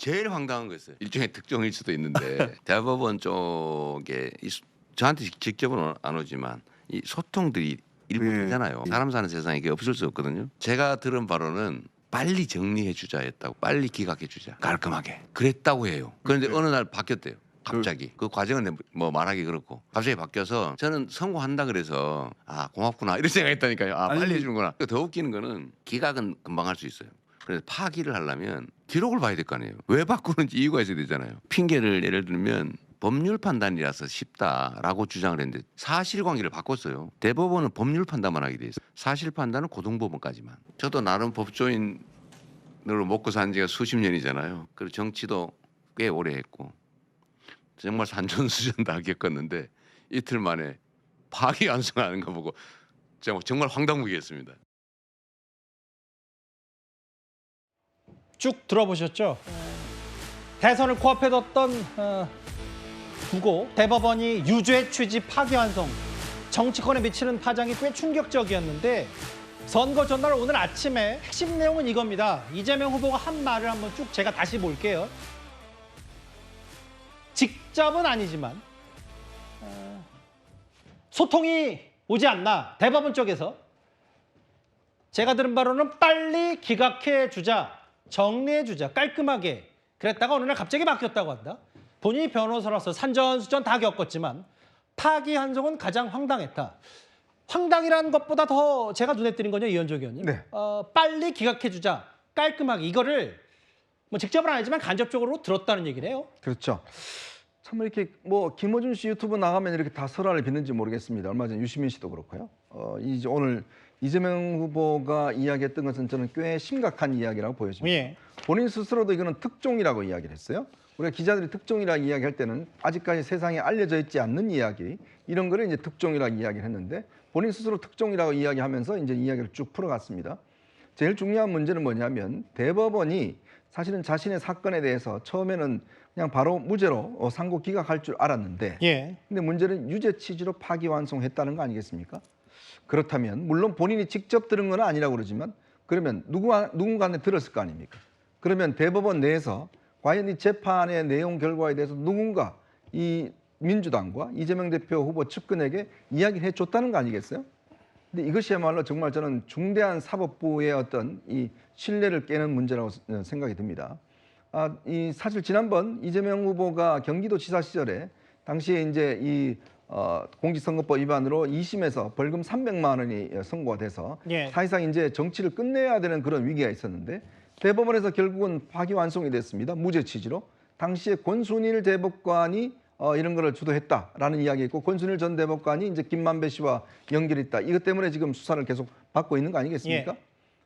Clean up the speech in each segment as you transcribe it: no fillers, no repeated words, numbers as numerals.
제일 황당한 거였어요. 일종의 특종일 수도 있는데 대법원 쪽에 저한테 직접은 안 오지만 이 소통들이 일부잖아요. 사람 사는 세상에 이게 없을 수 없거든요. 제가 들은 바로는 빨리 정리해 주자였다고. 빨리 기각해 주자. 깔끔하게. 그랬다고 해요. 그런데 어느 날 바뀌었대요. 갑자기 그 과정은 뭐 말하기 그렇고 갑자기 바뀌어서 저는 선고한다 그래서 아 고맙구나 이런 생각했다니까요. 아 빨리 해주는구나. 더 웃기는 거는 기각은 금방 할 수 있어요. 그래서 파기를 하려면 기록을 봐야 될 거 아니에요. 왜 바꾸는지 이유가 있어야 되잖아요. 핑계를 예를 들면 법률 판단이라서 쉽다라고 주장을 했는데 사실관계를 바꿨어요. 대법원은 법률 판단만 하게 돼 있어요. 사실 판단은 고등법원까지만. 저도 나름 법조인으로 먹고 산 지가 수십 년이잖아요. 그리고 정치도 꽤 오래 했고 정말 산전수전 다 겪었는데 이틀 만에 파기환송하는 거 보고 정말 황당무계했습니다. 쭉 들어보셨죠? 대선을 코앞에 뒀던 두고 대법원이 유죄 취지 파기환송, 정치권에 미치는 파장이 꽤 충격적이었는데 선거 전날 오늘 아침에 핵심 내용은 이겁니다. 이재명 후보가 한 말을 한번 쭉 제가 다시 볼게요. 직접은 아니지만 소통이 오지 않나 대법원 쪽에서 제가 들은 바로는 빨리 기각해 주자, 정리해 주자, 깔끔하게 그랬다가 어느 날 갑자기 바뀌었다고 한다. 본인이 변호사로서 산전수전 다 겪었지만 파기환송은 가장 황당했다. 황당이라는 것보다 더 제가 눈에 띄는 건요, 이현정 의원님. 네. 빨리 기각해 주자, 깔끔하게 이거를 뭐 직접은 아니지만 간접적으로 들었다는 얘기네요. 그렇죠. 참 이렇게 뭐 김어준 씨 유튜브 나가면 이렇게 다 설화를 빚는지 모르겠습니다. 얼마 전 유시민 씨도 그렇고요. 이제 오늘 이재명 후보가 이야기했던 것은 저는 꽤 심각한 이야기라고 보여집니다. 예. 본인 스스로도 이거는 특종이라고 이야기를 했어요. 우리가 기자들이 특종이라고 이야기할 때는 아직까지 세상에 알려져 있지 않는 이야기 이런 거를 이제 특종이라고 이야기를 했는데 본인 스스로 특종이라고 이야기하면서 이제 이야기를 쭉 풀어갔습니다. 제일 중요한 문제는 뭐냐면 대법원이 사실은 자신의 사건에 대해서 처음에는 그냥 바로 무죄로 상고 기각할 줄 알았는데 예. 근데 문제는 유죄 취지로 파기환송했다는 거 아니겠습니까? 그렇다면 물론 본인이 직접 들은 건 아니라고 그러지만 그러면 누군가한테 들었을 거 아닙니까? 그러면 대법원 내에서 과연 이 재판의 내용 결과에 대해서 누군가 이 민주당과 이재명 대표 후보 측근에게 이야기를 해줬다는 거 아니겠어요? 근데 이것이야말로 정말 저는 중대한 사법부의 어떤 이 신뢰를 깨는 문제라고 생각이 듭니다. 이 사실 지난번 이재명 후보가 경기도지사 시절에 당시에 이제 이 공직선거법 위반으로 2심에서 벌금 300만 원이 선고가 돼서 예. 사실상 이제 정치를 끝내야 되는 그런 위기가 있었는데 대법원에서 결국은 파기환송이 됐습니다. 무죄 취지로. 당시에 권순일 대법관이 이런 거를 주도했다라는 이야기 있고 권순일 전 대법관이 이제 김만배 씨와 연결이 있다. 이것 때문에 지금 수사를 계속 받고 있는 거 아니겠습니까? 예.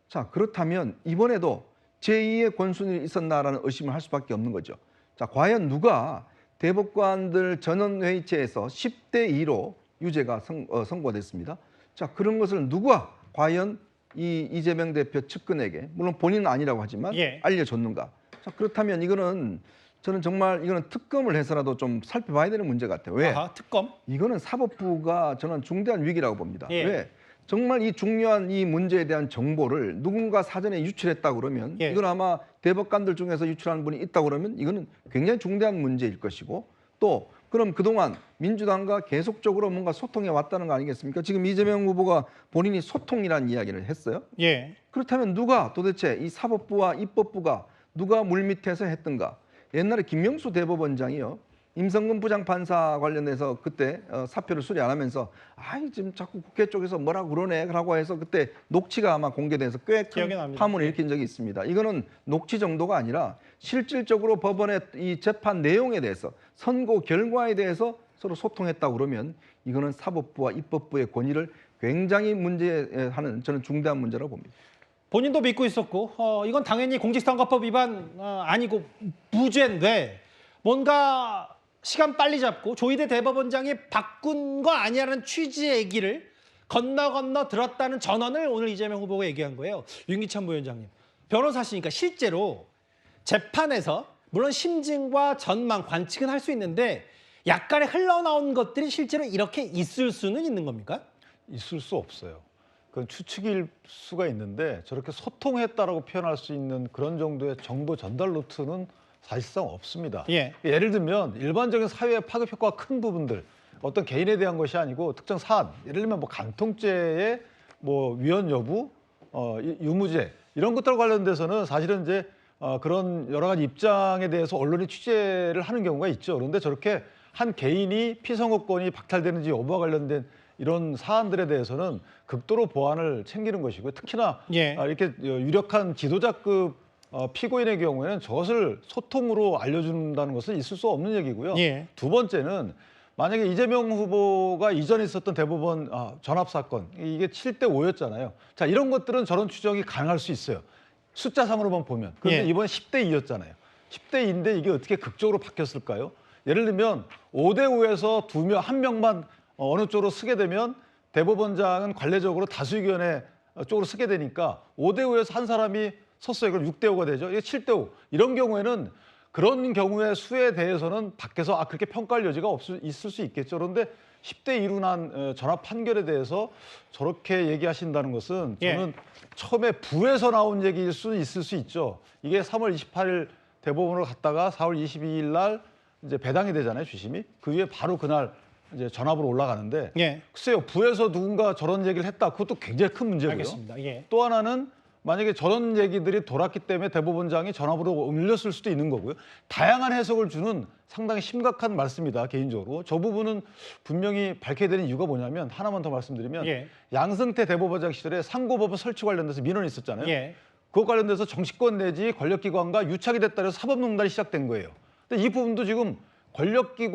자, 그렇다면 이번에도 제2의 권순일이 있었나라는 의심을 할 수밖에 없는 거죠. 자, 과연 누가 대법관들 전원회의체에서 10대 2로 유죄가 선고가 됐습니다. 자, 그런 것을 누가 과연 이 이재명 대표 측근에게 물론 본인은 아니라고 하지만 예. 알려줬는가? 자, 그렇다면 이거는 저는 정말 이거는 특검을 해서라도 좀 살펴봐야 되는 문제 같아요. 왜? 아하, 특검. 이거는 사법부가 저는 중대한 위기라고 봅니다. 예. 왜? 정말 이 중요한 이 문제에 대한 정보를 누군가 사전에 유출했다고 그러면 예. 이건 아마 대법관들 중에서 유출하는 분이 있다고 그러면 이거는 굉장히 중대한 문제일 것이고 또 그럼 그동안 민주당과 계속적으로 뭔가 소통해 왔다는 거 아니겠습니까? 지금 이재명 후보가 본인이 소통이라는 이야기를 했어요. 예. 그렇다면 누가 도대체 이 사법부와 입법부가 누가 물밑에서 했던가? 옛날에 김명수 대법원장이요. 임성근 부장판사 관련해서 그때 사표를 수리 안 하면서 아이 지금 자꾸 국회 쪽에서 뭐라고 그러네 라고 해서 그때 녹취가 아마 공개돼서 꽤 기억이 큰 납니다. 파문을 일으킨 적이 있습니다. 이거는 녹취 정도가 아니라 실질적으로 법원의 이 재판 내용에 대해서 선고 결과에 대해서 서로 소통했다고 그러면 이거는 사법부와 입법부의 권위를 굉장히 문제하는 저는 중대한 문제라고 봅니다. 본인도 믿고 있었고 이건 당연히 공직선거법 위반 아니고 무죄인데 뭔가 시간 빨리 잡고 조희대 대법원장이 바꾼 거 아니냐는 취지의 얘기를 건너 들었다는 전언을 오늘 이재명 후보가 얘기한 거예요. 윤기찬 부위원장님. 변호사시니까 실제로 재판에서 물론 심증과 전망, 관측은 할 수 있는데 약간의 흘러나온 것들이 실제로 이렇게 있을 수는 있는 겁니까? 있을 수 없어요. 그건 추측일 수가 있는데 저렇게 소통했다라고 표현할 수 있는 그런 정도의 정보 전달 루트는 사실상 없습니다. 예. 예를 들면 일반적인 사회의 파급 효과가 큰 부분들, 어떤 개인에 대한 것이 아니고 특정 사안, 예를 들면 뭐 간통죄의 뭐 위헌 여부, 유무죄 이런 것들 관련돼서는 사실은 이제 그런 여러 가지 입장에 대해서 언론이 취재를 하는 경우가 있죠. 그런데 저렇게 한 개인이 피선거권이 박탈되는지 여부와 관련된 이런 사안들에 대해서는 극도로 보안을 챙기는 것이고요. 특히나 예. 이렇게 유력한 지도자급 피고인의 경우에는 저것을 소통으로 알려준다는 것은 있을 수 없는 얘기고요. 예. 두 번째는 만약에 이재명 후보가 이전에 있었던 대법원 전압 사건 이게 7대 5였잖아요. 자, 이런 것들은 저런 추정이 가능할 수 있어요. 숫자상으로만 보면. 그런데 예. 이번에 10대 2였잖아요. 10대 2인데 이게 어떻게 극적으로 바뀌었을까요? 예를 들면 5대 5에서 한 명만 어느 쪽으로 쓰게 되면 대법원장은 관례적으로 다수의견에 쪽으로 쓰게 되니까 5대 5에서 한 사람이 섰어요. 그럼 6대 5가 되죠. 이게 7대 5. 이런 경우에는 그런 경우의 수에 대해서는 밖에서 그렇게 평가할 여지가 있을 수 있겠죠. 그런데 10대 2로 난 전압 판결에 대해서 저렇게 얘기하신다는 것은 저는 처음에 부에서 나온 얘기일 수 있을 수 있죠. 이게 3월 28일 대법원으로 갔다가 4월 22일 날 이제 배당이 되잖아요, 주심이. 그 위에 바로 그날 이제 전압으로 올라가는데 예. 글쎄요, 부에서 누군가 저런 얘기를 했다. 그것도 굉장히 큰 문제고요. 알겠습니다. 예. 또 하나는 만약에 저런 얘기들이 돌았기 때문에 대법원장이 전압으로 올렸을 수도 있는 거고요. 다양한 해석을 주는 상당히 심각한 말씀이다, 개인적으로. 저 부분은 분명히 밝혀야 되는 이유가 뭐냐면 하나만 더 말씀드리면 예. 양승태 대법원장 시절에 상고법원 설치 관련돼서 민원이 있었잖아요. 예. 그것 관련돼서 정치권 내지 권력기관과 유착이 됐다 해서 사법농단이 시작된 거예요. 근데 이 부분도 지금 권력이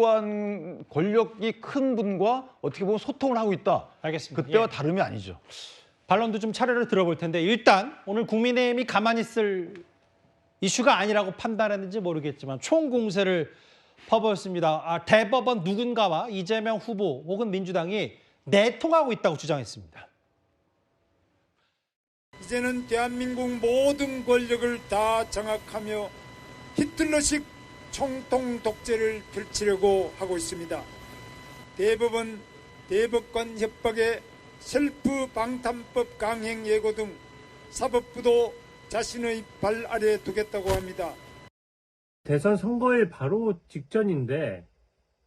큰 분과 어떻게 보면 소통을 하고 있다. 알겠습니다. 그때와 예. 다름이 아니죠. 반론도 좀 차례를 들어볼 텐데 일단 오늘 국민의힘이 가만히 있을 이슈가 아니라고 판단했는지 모르겠지만 총공세를 퍼부었습니다. 대법원 누군가와 이재명 후보 혹은 민주당이 내통하고 있다고 주장했습니다. 이제는 대한민국 모든 권력을 다 장악하며 히틀러식 총통 독재를 펼치려고 하고 있습니다. 대법원, 대법관 협박에 셀프 방탄법 강행 예고 등 사법부도 자신의 발 아래 두겠다고 합니다. 대선 선거일 바로 직전인데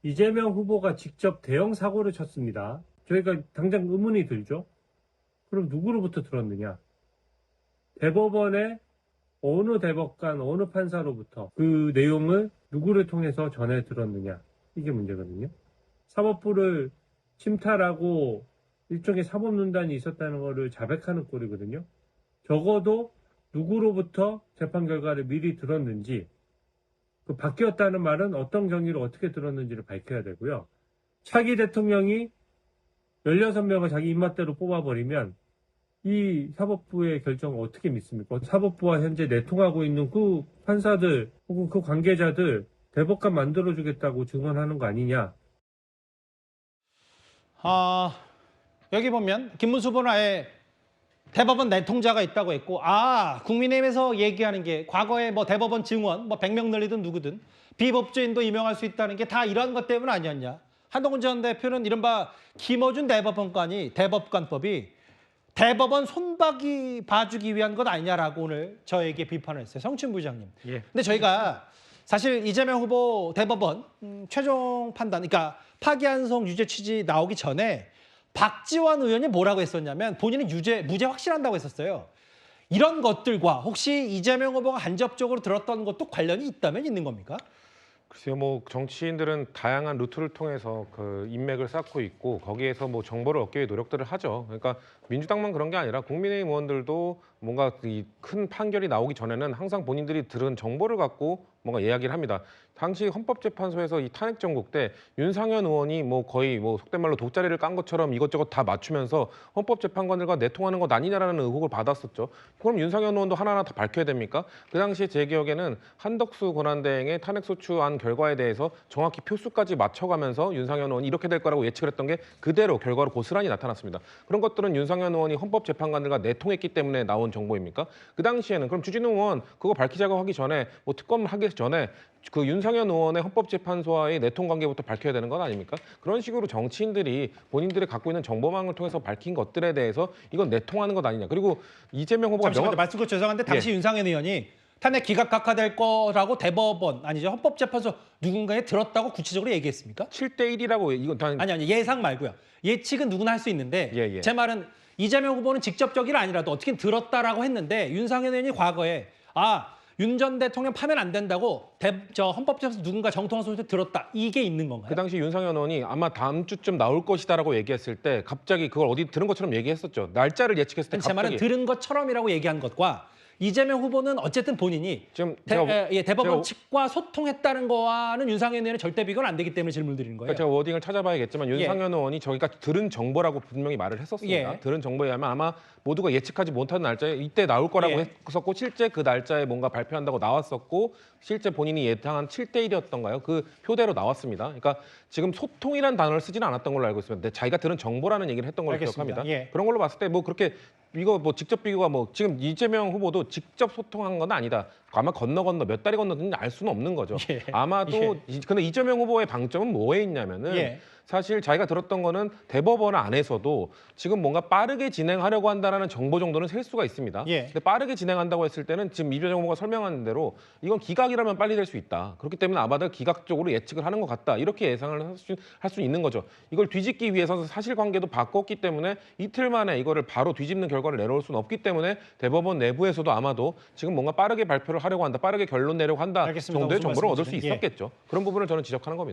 이재명 후보가 직접 대형 사고를 쳤습니다. 저희가 당장 의문이 들죠. 그럼 누구로부터 들었느냐? 대법원의 어느 대법관, 어느 판사로부터 그 내용을 누구를 통해서 전해 들었느냐? 이게 문제거든요. 사법부를 침탈하고 일종의 사법농단이 있었다는 것을 자백하는 꼴이거든요. 적어도 누구로부터 재판 결과를 미리 들었는지, 그 바뀌었다는 말은 어떤 경위로 어떻게 들었는지를 밝혀야 되고요. 차기 대통령이 16명을 자기 입맛대로 뽑아버리면 이 사법부의 결정을 어떻게 믿습니까? 사법부와 현재 내통하고 있는 그 판사들 혹은 그 관계자들 대법관 만들어주겠다고 증언하는 거 아니냐. 여기 보면 김문수 후보는 아예 대법원 내통자가 있다고 했고 국민의힘에서 얘기하는 게 과거에 뭐 대법원 증원 100명 늘리든 누구든 비법조인도 임명할 수 있다는 게 다 이런 것 때문 아니었냐. 한동훈 전 대표는 이른바 김어준 대법관법이 대법원 손박이 봐주기 위한 것 아니냐라고 오늘 저에게 비판을 했어요. 성춘 부장님. 예. 근데 저희가 사실 이재명 후보 대법원 최종 판단, 그러니까 파기환송 유죄 취지 나오기 전에 박지원 의원이 뭐라고 했었냐면 본인은 무죄 확실한다고 했었어요. 이런 것들과 혹시 이재명 후보가 간접적으로 들었던 것도 관련이 있다면 있는 겁니까? 글쎄요, 뭐 정치인들은 다양한 루트를 통해서 그 인맥을 쌓고 있고 거기에서 뭐 정보를 얻기 위해 노력들을 하죠. 그러니까 민주당만 그런 게 아니라 국민의힘 의원들도 뭔가 이 큰 판결이 나오기 전에는 항상 본인들이 들은 정보를 갖고 뭔가 이야기를 합니다. 당시 헌법재판소에서 이 탄핵 정국 때 윤상현 의원이 뭐 거의 뭐 속된 말로 돗자리를 깐 것처럼 이것저것 다 맞추면서 헌법재판관들과 내통하는 것 아니냐라는 의혹을 받았었죠. 그럼 윤상현 의원도 하나하나 다 밝혀야 됩니까? 그 당시에 제 기억에는 한덕수 권한대행의 탄핵소추안 결과에 대해서 정확히 표수까지 맞춰가면서 윤상현 의원이 이렇게 될 거라고 예측을 했던 게 그대로 결과로 고스란히 나타났습니다. 그런 것들은 윤상현 의원이 헌법재판관들과 내통했기 때문에 나온 정보입니까? 그 당시에는 그럼 주진우 의원 그거 밝히자고 하기 전에 뭐 특검을 하기 전에 그 윤상현 의원의 헌법재판소와의 내통 관계부터 밝혀야 되는 건 아닙니까? 그런 식으로 정치인들이 본인들이 갖고 있는 정보망을 통해서 밝힌 것들에 대해서 이건 내통하는 것 아니냐. 그리고 이재명 후보가 잠시만요. 말씀 죄송한데 당시 윤상현 의원이 탄핵 기각 각하될 거라고 대법원 아니죠 헌법재판소 누군가에 들었다고 구체적으로 얘기했습니까? 7대1이라고 이건 단 아니 예상 말고요. 예측은 누구나 할 수 있는데 예. 제 말은 이재명 후보는 직접적이 아니라도 어떻게 들었다라고 했는데 윤상현 의원이 과거에 윤 전 대통령 파면 안 된다고 헌법재판소 누군가 정통한 소리를 들었다. 이게 있는 건가요? 그 당시 윤상현 의원이 아마 다음 주쯤 나올 것이다라고 얘기했을 때 갑자기 그걸 어디 들은 것처럼 얘기했었죠. 날짜를 예측했을 때 제 말은 갑자기 들은 것처럼이라고 얘기한 것과 이재명 후보는 어쨌든 본인이 지금 대법원 제가- 측과 소통했다는 거와는 윤상현 의원은 절대 비교는 안 되기 때문에 질문 드리는 거예요. 그러니까 제가 워딩을 찾아봐야겠지만 윤상현 의원이 저희가 들은 정보라고 분명히 말을 했었습니다. 예. 들은 정보에 의하면 아마 모두가 예측하지 못하는 날짜에 이때 나올 거라고 예. 했었고 실제 그 날짜에 뭔가 발표한다고 나왔었고 실제 본인이 예상한 7대1이었던가요? 그 표대로 나왔습니다. 그러니까 지금 소통이라는 단어를 쓰지는 않았던 걸로 알고 있습니다. 근데 자기가 들은 정보라는 얘기를 했던 걸로 알겠습니다. 기억합니다. 예. 그런 걸로 봤을 때 뭐 그렇게 이거 뭐 직접 비교가 뭐 지금 이재명 후보도 직접 소통한 건 아니다. 아마 건너 몇 달이 건너든지 알 수는 없는 거죠. 예. 아마도 근데 이재명 후보의 방점은 뭐에 있냐면은 예. 사실 자기가 들었던 거는 대법원 안에서도 지금 뭔가 빠르게 진행하려고 한다라는 정보 정도는 셀 수가 있습니다. 예. 근데 빠르게 진행한다고 했을 때는 지금 이재명 후보가 설명한 대로 이건 기각이라면 빨리 될 수 있다. 그렇기 때문에 아마도 기각적으로 예측을 하는 것 같다. 이렇게 예상을 할 수 있는 거죠. 이걸 뒤집기 위해서 사실관계도 바꿨기 때문에 이틀 만에 이거를 바로 뒤집는 결과를 내놓을 수는 없기 때문에 대법원 내부에서도 아마도 지금 뭔가 빠르게 발표를 하려고 한다. 빠르게 결론 내려고 한다. 알겠습니다. 정도의 무슨 정보를 얻을 수 말씀이신지. 예. 있었겠죠. 그런 부분을 저는 지적하는 겁니다.